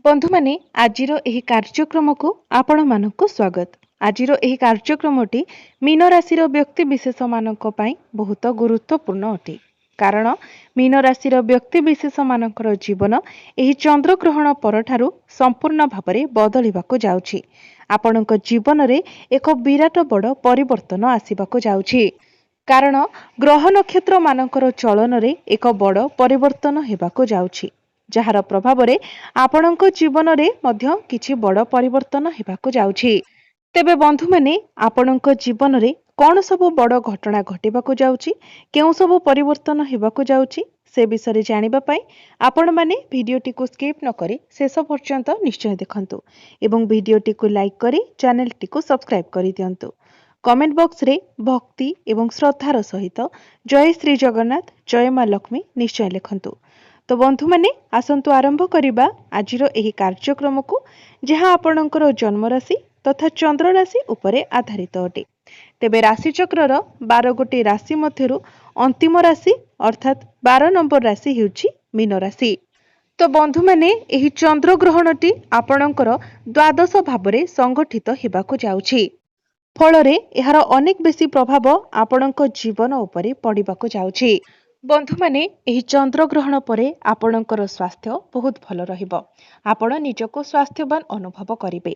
बंधु माने आजिर एही कार्यक्रम को आपण मानक स्वागत। आजिर एही कार्यक्रमटी मीन राशि व्यक्ति विशेष मानक पई बहुत गुरुत्वपूर्ण अटे। कारण मीन राशि व्यक्ति विशेष मानकर जीवन एही चंद्र ग्रहण परठारु संपूर्ण भाବରେ बदलिबाको जाउछि। आपणक जीवन रे एक विराट बड़ परिवर्तन आसिबाको जाउछि। कारण ग्रह नक्षत्र मानकर चलन रे एक बड़ परिवर्तन हेबाको जाउछि। जार प्रभाव रे आपणक जीवन रे मध्य किछि बड़ परिवर्तन हेबाको जाउछि। तेबे बंधु माने आपणक जीवन रे कौन सब बड़ घटना घटिबाको जाउछि, केउ सब परिवर्तन हेबाको जाउछि से विषय जानिबा पई आपण माने भिडियोटी को स्किप न करी शेष पर्यंत निश्चय देखंतु एवं भिडियोटी को लाइक करी चैनलटी को सब्सक्राइब करी दियंतु। कमेंट बॉक्स रे भक्ति एवं श्रद्धार सहित जय श्री जगन्नाथ जय मां लक्ष्मी निश्चय लिखंतु। तो बंधु माने आसंतु आरंभ करिबा आजिरो एही कार्यक्रम को जहां आपणकर जन्म राशि तथा चंद्र राशि उपरे आधारित अटे। तेबे राशि चक्रर 12 गोटी राशि मध्यरु अंतिम राशि अर्थात 12 नंबर राशि हेउची मीन राशि। तो बंधु माने एही चंद्र ग्रहणटी आपणकर द्वादश भावरे संगठित हेबाको जाउछि। फलरे एहार अनेक बेसी प्रभाव आपणक जीवन उपरे पड़िबाको जाउछि। बंधु माने एही चंद्र ग्रहण परे आपणकर स्वास्थ्य बहुत भल रहिबो। आपण निजको स्वास्थ्यवान अनुभव करिवे।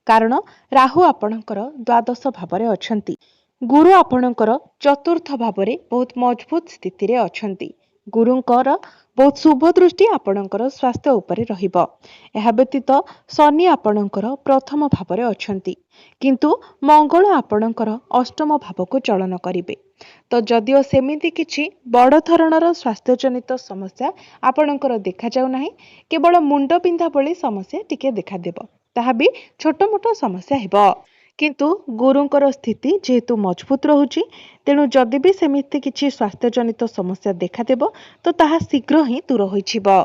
कारण राहु आपणकर द्वादश भावरे अछंती। गुरु आपणकर चतुर्थ भावरे बहुत मजबूत स्थिति रे अछंती। गुरुंकर बहुत शुभ दृष्टि आपणकर स्वास्थ्य उपरे रहिबो। एहा व्यतीत शनि आपणकर प्रथम भावरे अछंती, किंतु मंगल आपणकर अष्टम भावको चलन करिवे। तो जदिओ सेमिति किछि बड़ धरणर स्वास्थ्य जनित समस्या आपणकर देखा जाउ नाही, केवल मुंड पिंधा भली समस्या टिके देखा देबो, ताहा भी छोट मोट समस्या हेबो। किंतु गुरुंकर स्थिति जेहेतु मजबूत रहुछि, तेणु जदि भी सेमिति किछि स्वास्थ्य जनित समस्या देखा देबो तो ताहा शीघ्र ही दूर होइछिबो।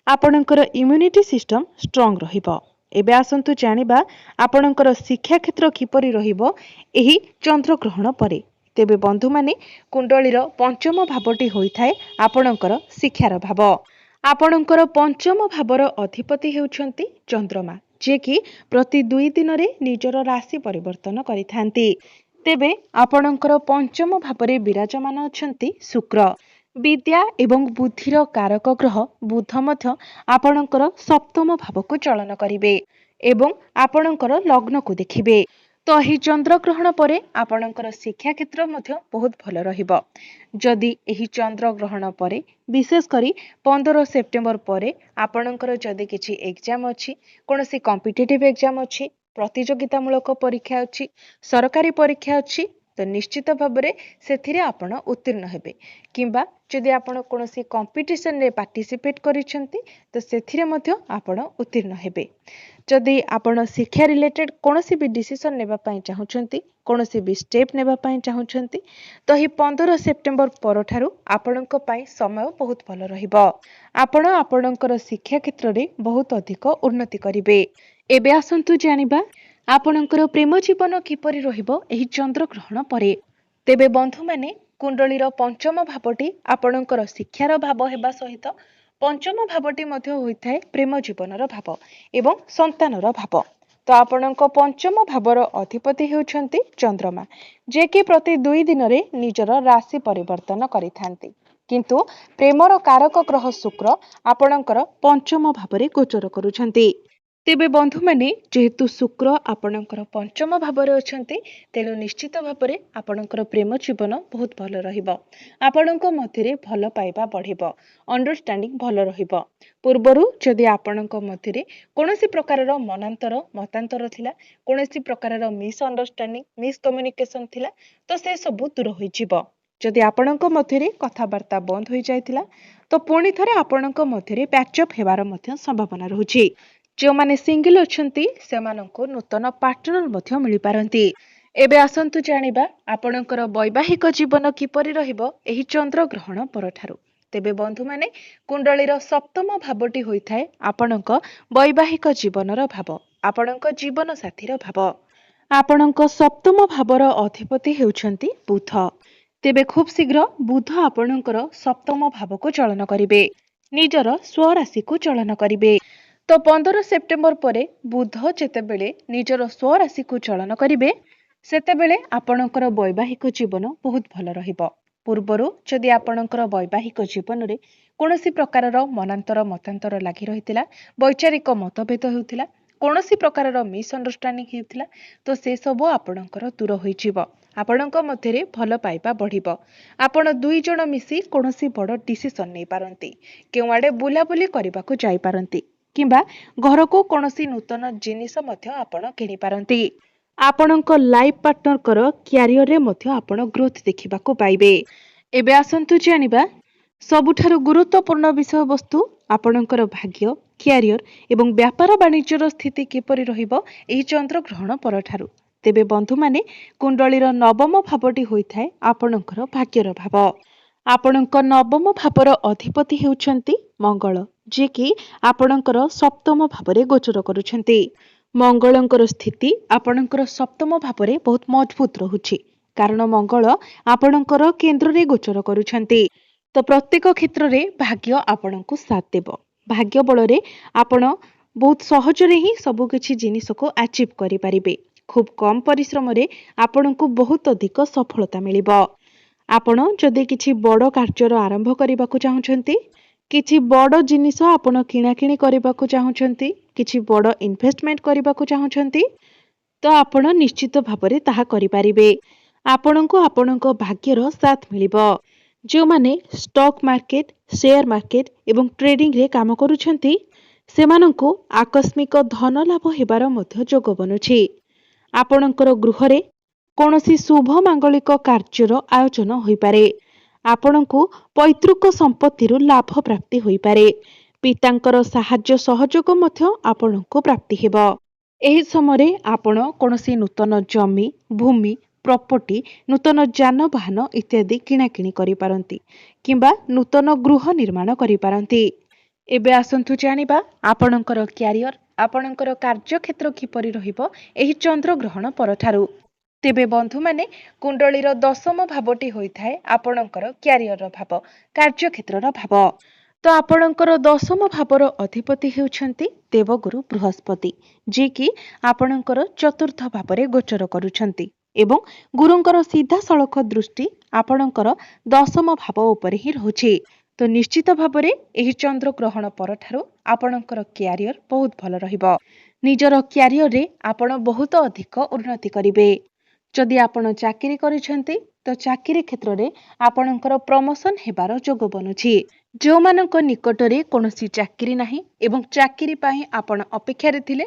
आपणकर इम्यूनिटी सिस्टम स्ट्रांग रहिबो। एबे आसंतु जानिबा आपणकर शिक्षा क्षेत्र किपरि रहिबो एही चंद्र ग्रहण परे। तेबे बंधु माने कुंडलीर पंचम भावटी होइथाय आपणकर शिक्षार भाव। आपणकर पंचम भावर अधिपति हेउछंती चंद्रमा, जे कि प्रति 2 दिन रे निजर राशि परिवर्तन करिथांती। तेबे आपणकर पंचम भावरे विराजमान अछंती शुक्र। विद्या एवं बुद्धिर कारक ग्रह बुध मध्य आपणकर सप्तम भावको चलन करिवे एवं आपणकर लग्न को देखिबे। तो एही चंद्र ग्रहण परे आपणकर शिक्षा क्षेत्र मध्य बहुत भल रहिबो। जदि एही चंद्र ग्रहण परे विशेष करी 15 सेप्टेम्बर परे आपणकर जदि किछि एग्जाम अछि, कोनोसी कॉम्पिटिटिव एग्जाम अछि, प्रतियोगितामूलक परीक्षा अछि, सरकारी परीक्षा अछि, तो निश्चित भाबरे सेथिरे आपण उत्तीर्ण हेबे। किंबा जदि आपण कोनोसी कंपिटिशन रे पार्टिसिपेट करिसेंती तो सेथिरे मध्य आपण उत्तीर्ण हेबे। जदि आपण शिक्षा रिलेटेड कोनोसी भी डिसीजन नेबा पई चाहुचंती, कोनोसी भी स्टेप नेबा पई चाहुचंती, तो ही 15 सेप्टेम्बर परठारु आपणक पई समय बहुत भल रहिबो। आपण आपणकर शिक्षा क्षेत्र रे बहुत अधिक उन्नति करिवे। एबे आसंतु जानिबा आपणकर प्रेम जीवन किपरि रहिबो एही चंद्र ग्रहण परे। तेबे बंधु माने कुंडलीर पंचम भावटी आपणकर शिक्षार भाव हेबा सहित पंचम भावटी मध्य होइथाय प्रेम जीवनर भाव एवं संतानर भाव। तो आपणक पंचम भावर अधिपति हेउछंती चंद्रमा, जे कि प्रति 2 दिन रे निजर राशि परिवर्तन करिथांती। किंतु प्रेमर कारक ग्रह शुक्र आपणकर पंचम भावरे गोचर करुछंती। तेबे बंधु माने जेहेतु शुक्र आपणकर पंचम भावरे अछंती, तेणु निश्चित भावरे आपणकर प्रेम जीवन बहुत भल रहिबो। आपणक मध्यरे भल पाइबा बढ़िबो, अंडरस्टैंडिंग भल रहिबो। पूर्वरु जदि आपणक मध्यरे कोनोसी प्रकारर मनांतर मतांतर थिला, कोनोसी प्रकारर मिसअंडरस्टैंडिंग मिसकम्युनिकेशन थिला, तो से सब दूर होई जिवो। जदि आपणक मध्यरे कथावार्ता बंद होई जायतिला तो पुणी थरे आपणक मध्यरे पैचअप हेबार मध्य संभावना रहुछि। जो माने सिंगल अछंती सेमानंको नूतन पार्टनर मध्य मिली पारंती। एबे आसंतु जानिबा आपणकर वैवाहिक जीवन किपरि रहिबो एही चंद्र ग्रहण परठारु। तेबे बंधु माने कुंडलीर सप्तम भावटी होइथाय आपणक वैवाहिक जीवनर भाव, आपणक जीवन साथीर भाव। आपणक सप्तम भावर अधिपति हेउछंती बुध। तेबे खूब शीघ्र बुध आपणकर सप्तम भावको चलन करिवे, निजर स्वराशि को चलन करिवे। तो 15 सेप्टेम्बर परे बुध जेतेबेले निजर स्वराशि को चलन करिवे सेतेबेले आपणकर वैवाहिक जीवन बहुत भल रहिबो। पूर्वरु जदि आपणकर वैवाहिक जीवन रे कोनोसी प्रकारर मनांतर मतांतर लागि रहितिला, वैचारिक मतभेद हेउतिला, कोनोसी प्रकारर मिसअंडरस्टैंडिंग हेउतिला, तो से सब आपणकर दूर होई जिवो। आपणक मध्यरे भल पाइबा बढ़िबो। आपण दुई जण मिसी कोनोसी बड़ डिसिजन नै पारंती, केउआडे बुलाबुली करबाकू जाई पारंती, किंबा घर को कोनोसी नूतन जिनिस मध्य आपण किनि पारंती। आपणक लाइफ पार्टनर कर क्यारियर रे मध्य आपण ग्रोथ देखिबाकू पाइबे। एबे आसंतु जानिबा सबुठारु गुरुत्वपूर्ण विषय वस्तु आपणकर भाग्य, क्यारियर एवं व्यापार वाणिज्यर स्थिति किपरि रहिबो एही चंद्र ग्रहण परठारु। तेबे बंधु माने कुंडलीर नवम भावटी होइथाय आपणकर भाग्यर भाव। आपणक नवम भावर अधिपति हेउछंती मंगल, जे कि आपणकर सप्तम भावरे गोचर करुछंती। मंगलंकर स्थिति आपणकर सप्तम भावरे बहुत मजबूत रहुछि, कारण मंगल आपणकर केंद्र रे गोचर करुछंती। तो प्रत्येक क्षेत्र रे भाग्य आपणको साथ देबो। भाग्य बलरे आपण बहुत सहजरे ही सबु किछि जिनिस को अचीव करि परिबे। खूब कम परिश्रम रे आपणको बहुत अधिक सफलता मिलिबो। आपण जदि किछि बड़ कार्यर आरंभ करिबाकू चाहुछंती, किछि बड़ जिनिस आपण किणाकिणी करिबाकू चाहुछंती, किछि बड़ इन्वेस्टमेंट करिबाकू चाहुछंती, तो आपण निश्चित भाबरे ताहा करि परिबे। आपणको आपणको भाग्यर साथ मिलिबो। जो माने स्टॉक मार्केट, शेयर मार्केट एवं ट्रेडिंग रे काम करूछंती, सेमानंको आकस्मिक धन लाभ हेबार मध्य जोग बनुछि। आपणकर गृहरे कोनोसी शुभ मांगलिक कार्यर आयोजन होई पारे। आपणको पैतृक संपत्तिरु लाभ प्राप्ति होई पारे। पितांकर साहाय्य सहयोग मध्य आपणको प्राप्ति हेबो। एही समय आपण कोनोसी नूतन जमी, भूमि, प्रॉपर्टी, नूतन जानवाहन इत्यादि किणाकिणी करि पारंती, किंबा नूतन गृह निर्माण करि पारंती। एबे आसंतु जानिबा आपणकर क्यारियर, आपणकर कार्यक्षेत्र किपरि रहिबो एही चंद्र ग्रहण परठारु। तेबे बंधु माने कुंडलीर दशम भावटी होइथाय आपणकर क्यारियर भाव, कार्यक्षेत्रर भाव। तो आपणकर दशम भावर अधिपति हेउछंती देवगुरु बृहस्पति, जे कि आपणकर चतुर्थ भावरे गोचर करुछंती एवं गुरुंकर सीधा सड़क दृष्टि आपणकर दशम भाव उपरे ही रहुछि। तो निश्चित भावरे एही चंद्र ग्रहण परठारु आपणकर क्यारियर बहुत भल रहिबो। निजर क्यारियर रे आपण बहुत अधिक उन्नति करिवे। जदि आपण चाकरी करिसेंती तो चाकरी क्षेत्र रे आपणकर प्रमोशन हेबार जोग बनुछि। जो मानक निकटरे कोनोसी चाकरी नाही एवं चाकरी पाई आपण अपेक्षा रे थिले,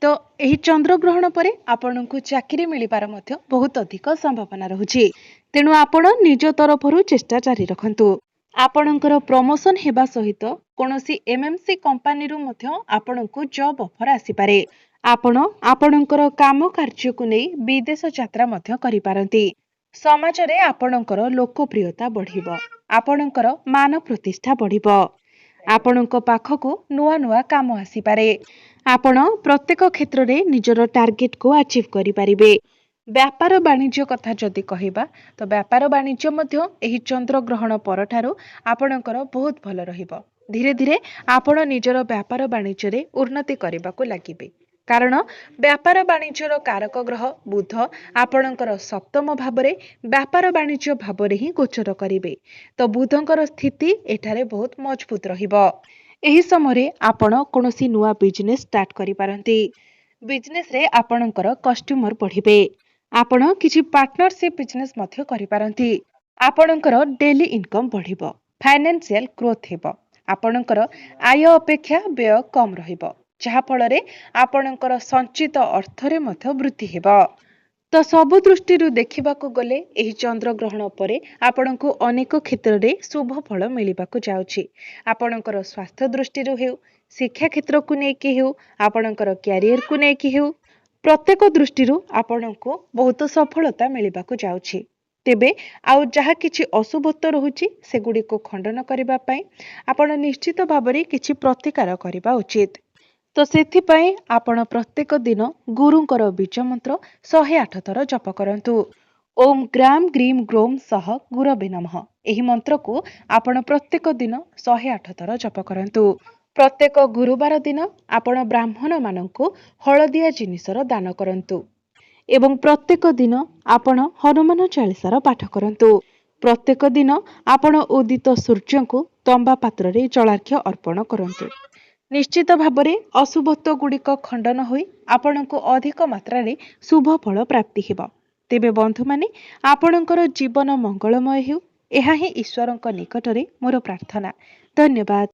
तो एही चंद्र ग्रहण परे आपणको चाकरी मिलिबार मध्य बहुत अधिक संभावना रहुछि। तेणु आपण निज तरफरु चेष्टा जारी रखंतु। आपणकर प्रमोशन हेबा सहित कोनोसी एमएमसी कंपनी रु मध्य आपणको जॉब ऑफर आसी पारे। आपण आपणकर काम कार्य को नै विदेश यात्रा मध्य करि पारंती। समाज रे आपणकर लोकप्रियता बढ़िबो। आपणकर मान प्रतिष्ठा बढ़िबो। आपणक पाखको नुआ नुआ काम आसी पारे। आपण प्रत्येक क्षेत्र रे निजर टार्गेट को अचीव करि पारिबे। व्यापार वाणिज्य कथा जदि कहिबा तो व्यापार वाणिज्य मध्य एही चंद्र ग्रहण परठारु आपणकर बहुत भल रहिबो। धीरे धीरे आपण निजर व्यापार वाणिज्य रे उन्नति करिबाकू लागिबे, कारण व्यापार वाणिज्यर कारक ग्रह बुध आपणकर सप्तम भावरे व्यापार वाणिज्य भावरे ही गोचर करिवे। तो बुधंकर स्थिति एठारे बहुत मजबूत रहिबो। एही समय आपण कोनोसी नुआ बिजनेस स्टार्ट करि पारंती। बिजनेस रे आपणकर कस्टमर बढ़िबे। आपण किछि पार्टनरशिप बिजनेस मध्य करि पारंती। आपणकर डेली इनकम बढ़िबो। फाइनेंशियल ग्रोथ हेबो। आपणकर आय अपेक्षा व्यय कम रहिबो, जहा फଳରେ आपणकर संचित अर्थरे मध्य वृद्धि हेबो। तो सबु दृष्टिरु देखिबाकू गले एही चंद्र ग्रहण परे आपणको अनेक क्षेत्र रे शुभ फल मिलिबाकू जाउछि। आपणकर स्वास्थ्य दृष्टिरु हेउ, शिक्षा क्षेत्र को नेकी हेउ, आपणकर क्यारियर को नेकी हेउ, प्रत्येक दृष्टिरु आपणको बहुत सफलता मिलिबाकू जाउछि। तेबे आउ जहा किछि अशुभत्व रहुछि सेगुडी को खंडन करिबा पई आपण निश्चित भाबरे किछि प्रतिकार करिबा उचित। तो सेथिपाई आपण प्रत्येक दिन गुरुंकर बीज मंत्र 108 थर जप करंतु। ओम ग्राम ग्रीम ग्रोम सह गुरवे नमः। एही मंत्र को आपण प्रत्येक दिन 108 थर जप करंतु। प्रत्येक गुरुवार दिन आपण ब्राह्मण मानंकु हलदिया जिनिसर दान करंतु एवं प्रत्येक दिन आपण हनुमान चालीसार पाठ करंतु। प्रत्येक दिन आपण उदित सूर्य को तंबा पात्र रे जलार्घ्य अर्पण करंतु। निश्चित भाବରେ अशुभत्व गुड़िक खंडन होई आपणको अधिक मात्रा रे शुभ फल प्राप्ति हेब। तेबे बंधु माने आपणकर जीवन मंगलमय हेउ, एहा ही ईश्वरक निकटरे मोर प्रार्थना। धन्यवाद।